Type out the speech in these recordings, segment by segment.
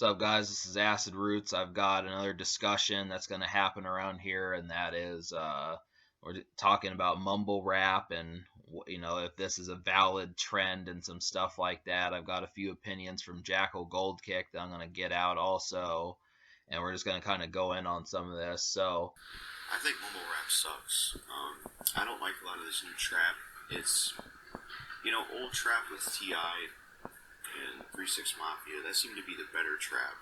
What's up, guys? This is Acid Roots. I've got another discussion that's going to happen around here, and that is we're talking about mumble rap and if this is a valid trend and some stuff like that. I've got a few opinions from Jackal Goldkick that I'm going to get out also, and we're just going to kind of go in on some of this. So I think mumble rap sucks. I don't like a lot of this new trap. It's, old trap with T.I. and 3 6 Mafia. That seemed to be the better trap.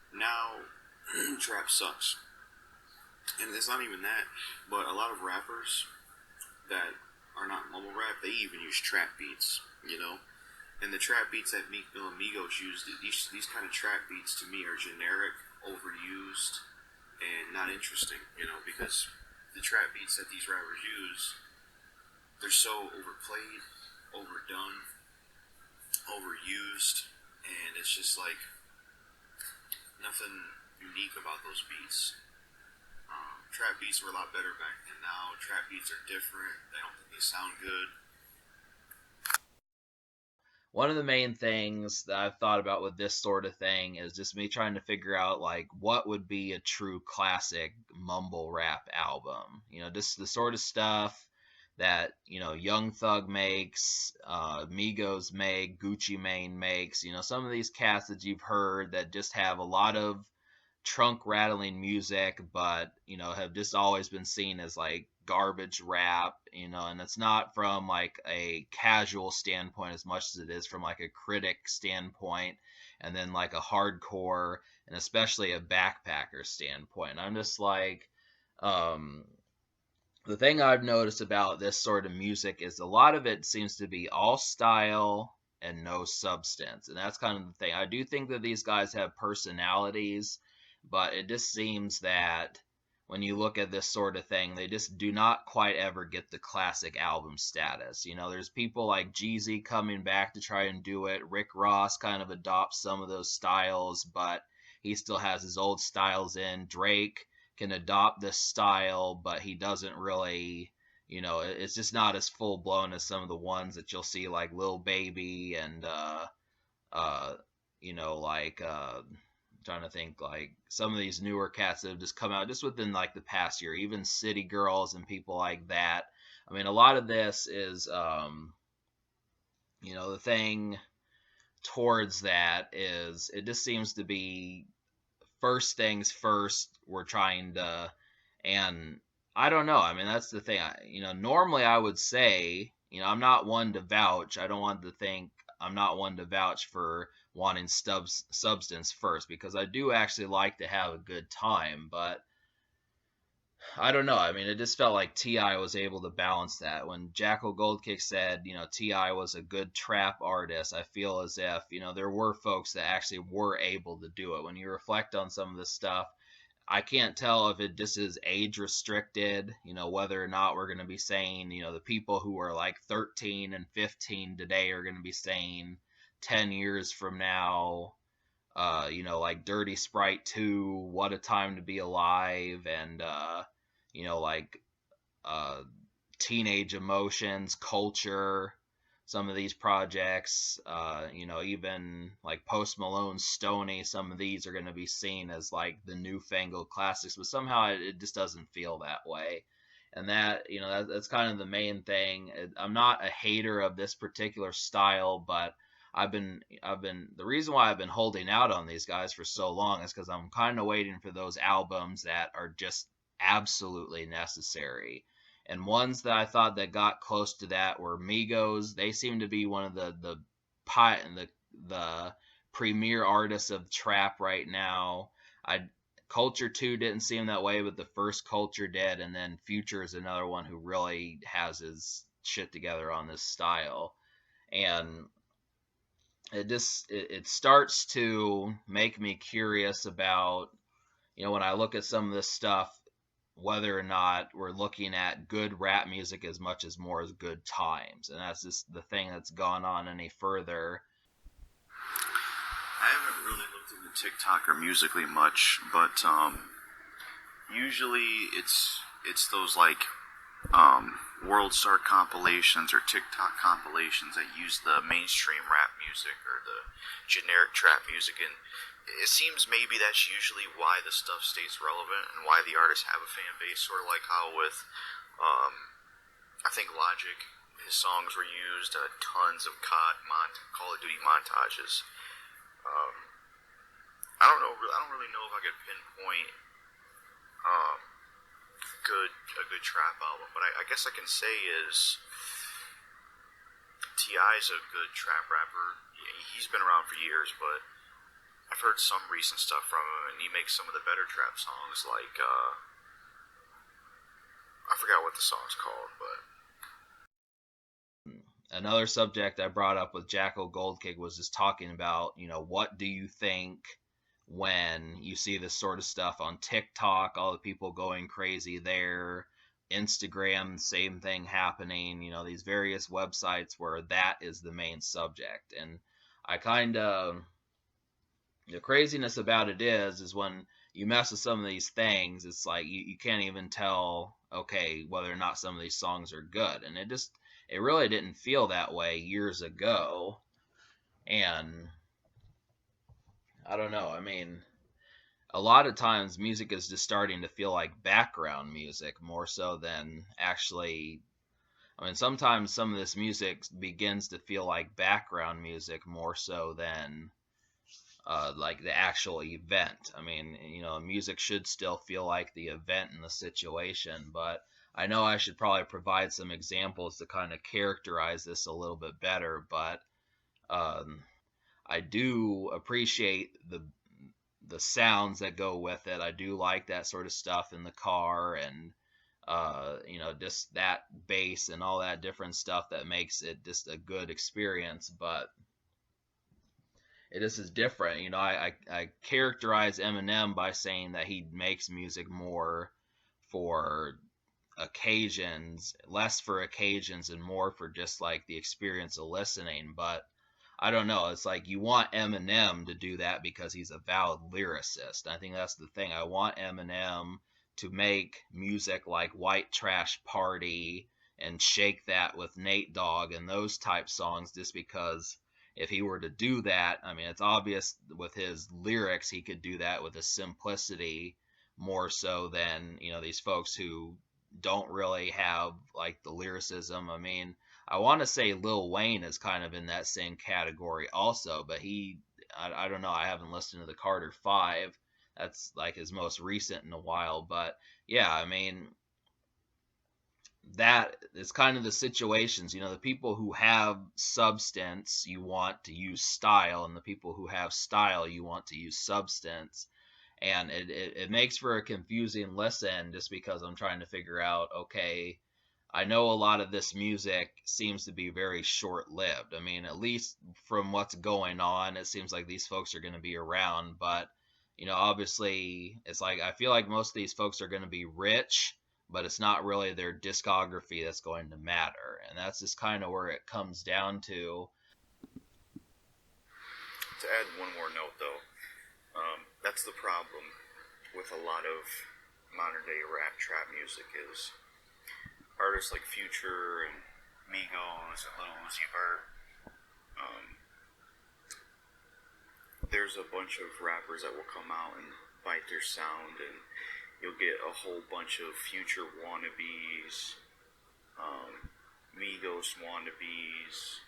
Now, trap sucks. And it's not even that, but a lot of rappers that are not mumble rap, they even use trap beats. And the trap beats that Meek Mill and Migos use, these kind of trap beats to me are generic, overused, and not interesting, because the trap beats that these rappers use, they're so overplayed, overdone, overused, and it's just like nothing unique about those beats. Trap beats were a lot better back then. Now trap beats are different. I don't think they sound good. one of the main things that I've thought about with this sort of thing is just me trying to figure out like what would be a true classic mumble rap album. Just the sort of stuff that Young Thug makes, Migos make, Gucci Mane makes. Some of these cats that you've heard that just have a lot of trunk rattling music, but have just always been seen as like garbage rap, and it's not from like a casual standpoint as much as it is from like a critic standpoint, and then like a hardcore and especially a backpacker standpoint. I'm just like, the thing I've noticed about this sort of music is a lot of it seems to be all style and no substance. And that's kind of the thing. I do think that these guys have personalities, but it just seems that when you look at this sort of thing, they just do not quite ever get the classic album status. There's people like Jeezy coming back to try and do it. Rick Ross kind of adopts some of those styles, but he still has his old styles in. Drake can adopt this style, but he doesn't really, it's just not as full blown as some of the ones that you'll see like Lil Baby and trying to think like some of these newer cats that have just come out just within like the past year, even City Girls and people like that. I mean, a lot of this is the thing towards that is it just seems to be first things first. We're trying to, and I don't know. I mean, that's the thing. Normally I would say, I'm not one to vouch. I don't want to think I'm not one to vouch for wanting substance first, because I do actually like to have a good time, but I don't know. I mean, it just felt like T.I. was able to balance that. When Jackal Goldkick said, T.I. was a good trap artist, I feel as if, there were folks that actually were able to do it. When you reflect on some of this stuff, I can't tell if it just is age restricted, whether or not we're going to be saying, the people who are like 13 and 15 today are going to be saying 10 years from now, like Dirty Sprite 2, What a Time to Be Alive, and, like Teenage Emotions, Culture, some of these projects, even like Post Malone's Stoney, some of these are going to be seen as like the newfangled classics, but somehow it just doesn't feel that way. And that, that's kind of the main thing. I'm not a hater of this particular style, but the reason why I've been holding out on these guys for so long is because I'm kind of waiting for those albums that are just absolutely necessary. And ones that I thought that got close to that were Migos. They seem to be one of the premier artists of trap right now. Culture 2 didn't seem that way, but the first Culture did, and then Future is another one who really has his shit together on this style. And it starts to make me curious about, when I look at some of this stuff, whether or not we're looking at good rap music as much as more as good times. And that's just the thing that's gone on any further. I haven't really looked into TikTok or Musically much, but usually it's those like world star compilations or TikTok compilations that use the mainstream rap music or the generic trap music, and it seems maybe that's usually why the stuff stays relevant and why the artists have a fan base. Sort of like how with, I think Logic, his songs were used tons of Call of Duty montages. Um, I don't know. I don't really know if I could pinpoint um, a good trap album, but I guess I can say is Ti is a good trap rapper. He's been around for years, but I've heard some recent stuff from him, and he makes some of the better trap songs. Like I forgot what the song's called, but Another subject I brought up with Jackal Goldkick was just talking about, what do you think when you see this sort of stuff on TikTok, all the people going crazy there, Instagram, same thing happening, these various websites where that is the main subject. And I kind of, the craziness about it is when you mess with some of these things, it's like you can't even tell, okay, whether or not some of these songs are good. And it really didn't feel that way years ago. And I don't know. I mean, a lot of times music is just starting to feel like background music more so than actually. I mean, sometimes some of this music begins to feel like background music more so than like the actual event. I mean, music should still feel like the event in the situation, but I know I should probably provide some examples to kind of characterize this a little bit better, but um, I do appreciate the sounds that go with it. I do like that sort of stuff in the car and just that bass and all that different stuff that makes it just a good experience, but this is different. I characterize Eminem by saying that he makes music more for occasions, less for occasions and more for just like the experience of listening. But I don't know. It's like you want Eminem to do that because he's a valid lyricist. I think that's the thing. I want Eminem to make music like White Trash Party and Shake That with Nate Dogg and those type songs just because if he were to do that, I mean, it's obvious with his lyrics, he could do that with a simplicity more so than, these folks who don't really have like the lyricism. I mean, I want to say Lil Wayne is kind of in that same category also, but I don't know. I haven't listened to the Carter 5. That's like his most recent in a while. But yeah, I mean, that is kind of the situations. The people who have substance, you want to use style, and the people who have style, you want to use substance. And it makes for a confusing listen just because I'm trying to figure out, okay, I know a lot of this music seems to be very short lived. I mean, at least from what's going on, it seems like these folks are going to be around. But, obviously, it's like I feel like most of these folks are going to be rich, but it's not really their discography that's going to matter. And that's just kind of where it comes down to. to add one more note though, that's the problem with a lot of modern day rap trap music is artists like Future and Migos and Lil Uzi Vert. Um, there's a bunch of rappers that will come out and bite their sound, and you'll get a whole bunch of Future wannabes, Migos wannabes.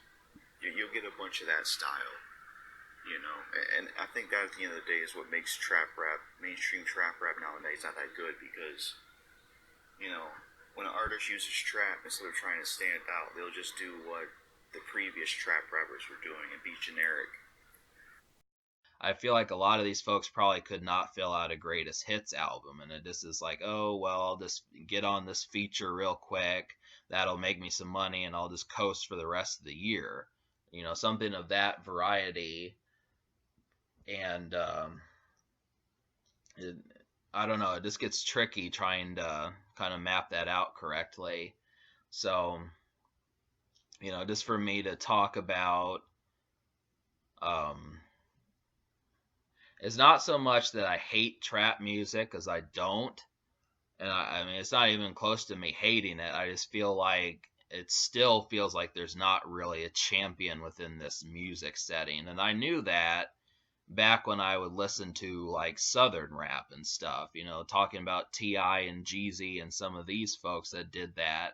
You'll get a bunch of that style, and I think that at the end of the day is what makes trap rap, mainstream trap rap nowadays, not that good because, when an artist uses trap, instead of trying to stand out, they'll just do what the previous trap rappers were doing and be generic. I feel like a lot of these folks probably could not fill out a greatest hits album, and it just is like, oh well, I'll just get on this feature real quick. That'll make me some money, and I'll just coast for the rest of the year. Something of that variety. And it, I don't know. It just gets tricky trying to kind of map that out correctly. So, just for me to talk about, um, it's not so much that I hate trap music, because I don't. And I mean, it's not even close to me hating it. I just feel like it still feels like there's not really a champion within this music setting. And I knew that back when I would listen to like Southern rap and stuff, talking about T.I. and Jeezy and some of these folks that did that.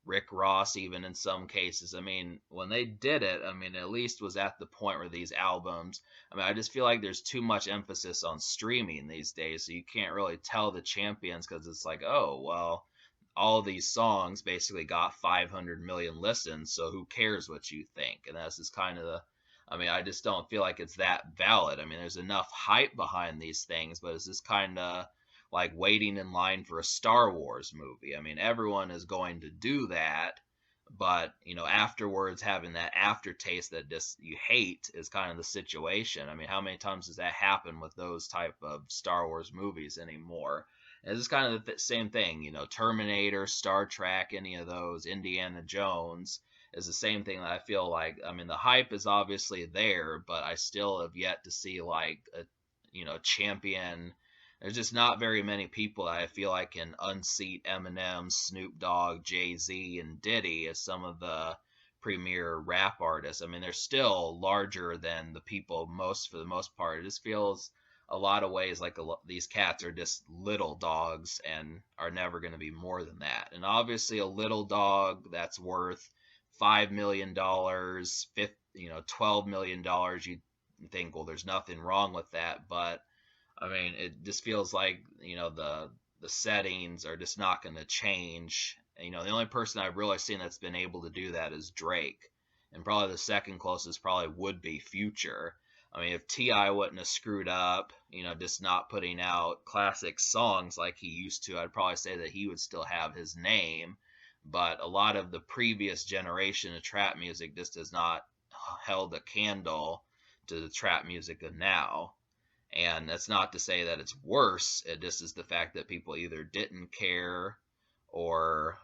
Rick Ross, even in some cases. I mean, when they did it, I mean, at least was at the point where these albums. I mean, I just feel like there's too much emphasis on streaming these days, so you can't really tell the champions because it's like, oh, well, all these songs basically got 500 million listens, so who cares what you think? And that's just kind of the. I mean, I just don't feel like it's that valid. I mean, there's enough hype behind these things, but it's just kind of like waiting in line for a Star Wars movie. I mean, everyone is going to do that, but afterwards having that aftertaste that just you hate is kind of the situation. I mean, how many times does that happen with those type of Star Wars movies anymore? And it's kind of the same thing, Terminator, Star Trek, any of those, Indiana Jones is the same thing that I feel like. I mean, the hype is obviously there, but I still have yet to see like a champion. There's just not very many people that I feel like can unseat Eminem, Snoop Dogg, Jay Z, and Diddy as some of the premier rap artists. I mean, they're still larger than the people for the most part. It just feels a lot of ways like these cats are just little dogs and are never going to be more than that. And obviously, a little dog that's worth $5 million, $12 million, you think, well, there's nothing wrong with that, but I mean, it just feels like the settings are just not going to change. The only person I've really seen that's been able to do that is Drake, and probably the second closest probably would be Future. I mean, if T.I. wouldn't have screwed up, just not putting out classic songs like he used to, I'd probably say that he would still have his name. But a lot of the previous generation of trap music just has not held a candle to the trap music of now. And that's not to say that it's worse. It just is the fact that people either didn't care, or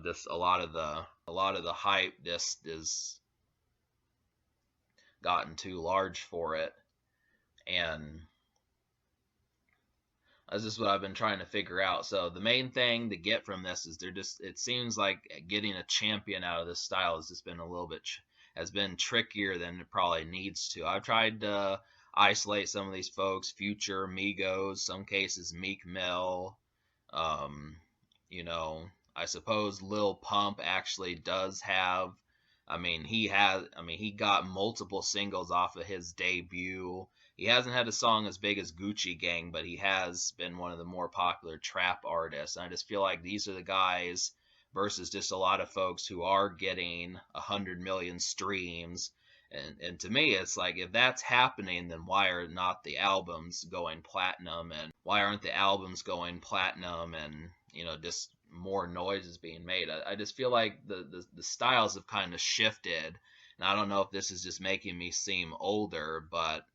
just a lot of the hype just is gotten too large for it. And that's just what I've been trying to figure out. So the main thing to get from this is it seems like getting a champion out of this style has just been a little bit has been trickier than it probably needs to. I've tried to isolate some of these folks: Future, Migos, some cases Meek Mill. Um, you know, I suppose Lil Pump actually does have. I mean, he got multiple singles off of his debut. He hasn't had a song as big as Gucci Gang, but he has been one of the more popular trap artists. And I just feel like these are the guys versus just a lot of folks who are getting 100 million streams. And to me, it's like, if that's happening, then why are not the albums going platinum? And why aren't the albums going platinum? And just more noise is being made. I just feel like the styles have kind of shifted. And I don't know if this is just making me seem older, but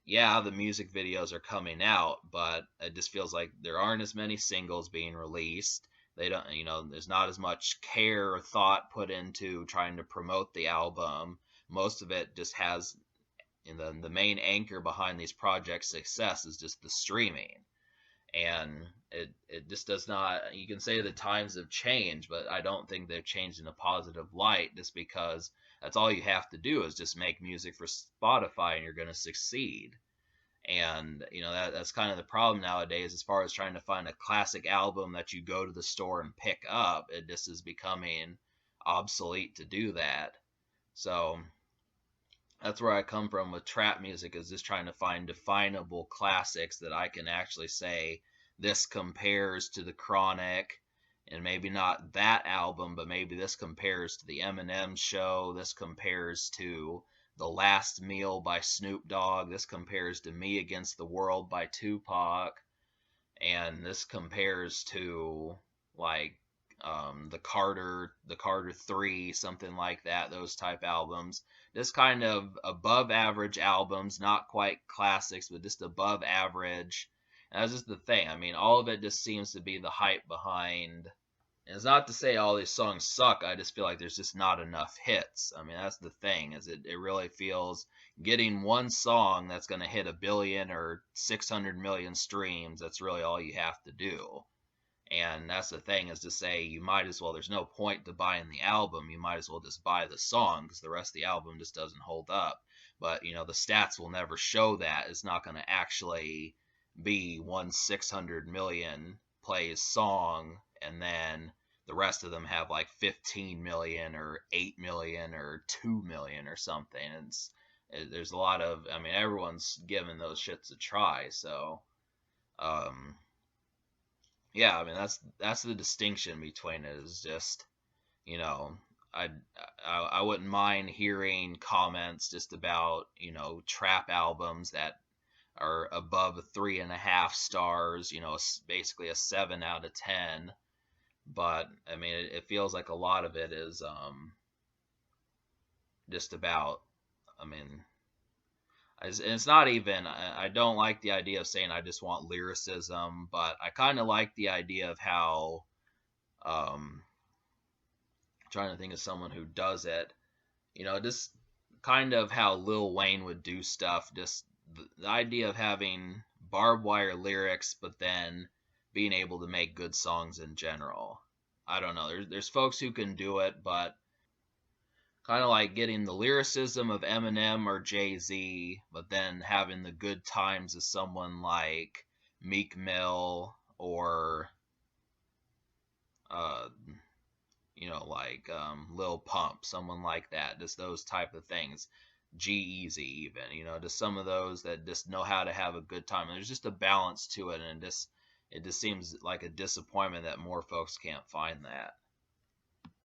yeah, the music videos are coming out, but it just feels like there aren't as many singles being released. They don't, there's not as much care or thought put into trying to promote the album. Most of it just has, the main anchor behind these projects' success is just the streaming. And it just does not, you can say the times have changed, but I don't think they've changed in a positive light, just because that's all you have to do is just make music for Spotify and you're going to succeed. And that's kind of the problem nowadays, as far as trying to find a classic album that you go to the store and pick up. It just is becoming obsolete to do that. So that's where I come from with trap music, is just trying to find definable classics that I can actually say this compares to the Chronic, and maybe not that album, but maybe this compares to the Eminem Show, this compares to The Last Meal by Snoop Dogg, this compares to Me Against the World by Tupac, and this compares to like the Carter 3, something like that, those type albums. Just kind of above average albums, not quite classics, but just above average. And that's just the thing. I mean, all of it just seems to be the hype behind. And it's not to say all these songs suck. I just feel like there's just not enough hits. I mean, that's the thing. Is it really feels getting one song that's going to hit 1 billion or 600 million streams. That's really all you have to do. And that's the thing, is to say you might as well, there's no point to buying the album, you might as well just buy the song, because the rest of the album just doesn't hold up. But the stats will never show that. It's not going to actually be 600 million plays song, and then the rest of them have like 15 million or 8 million or 2 million or something. There's a lot of, I mean, everyone's giving those shits a try. So um yeah, I mean, that's the distinction between it, is just, you know, I, I wouldn't mind hearing comments just about, trap albums that are above 3.5 stars, basically a 7 out of 10. But I mean, it feels like a lot of it is just about, I mean, it's not even, I don't like the idea of saying I just want lyricism, but I kind of like the idea of how, trying to think of someone who does it, just kind of how Lil Wayne would do stuff. Just the idea of having barbed wire lyrics, but then being able to make good songs in general. I don't know. There's folks who can do it, but kind of like getting the lyricism of Eminem or Jay Z, but then having the good times of someone like Meek Mill, or uh, like Lil Pump, someone like that. Just those type of things. G-Eazy, even, just some of those that just know how to have a good time. And there's just a balance to it, and it just seems like a disappointment that more folks can't find that.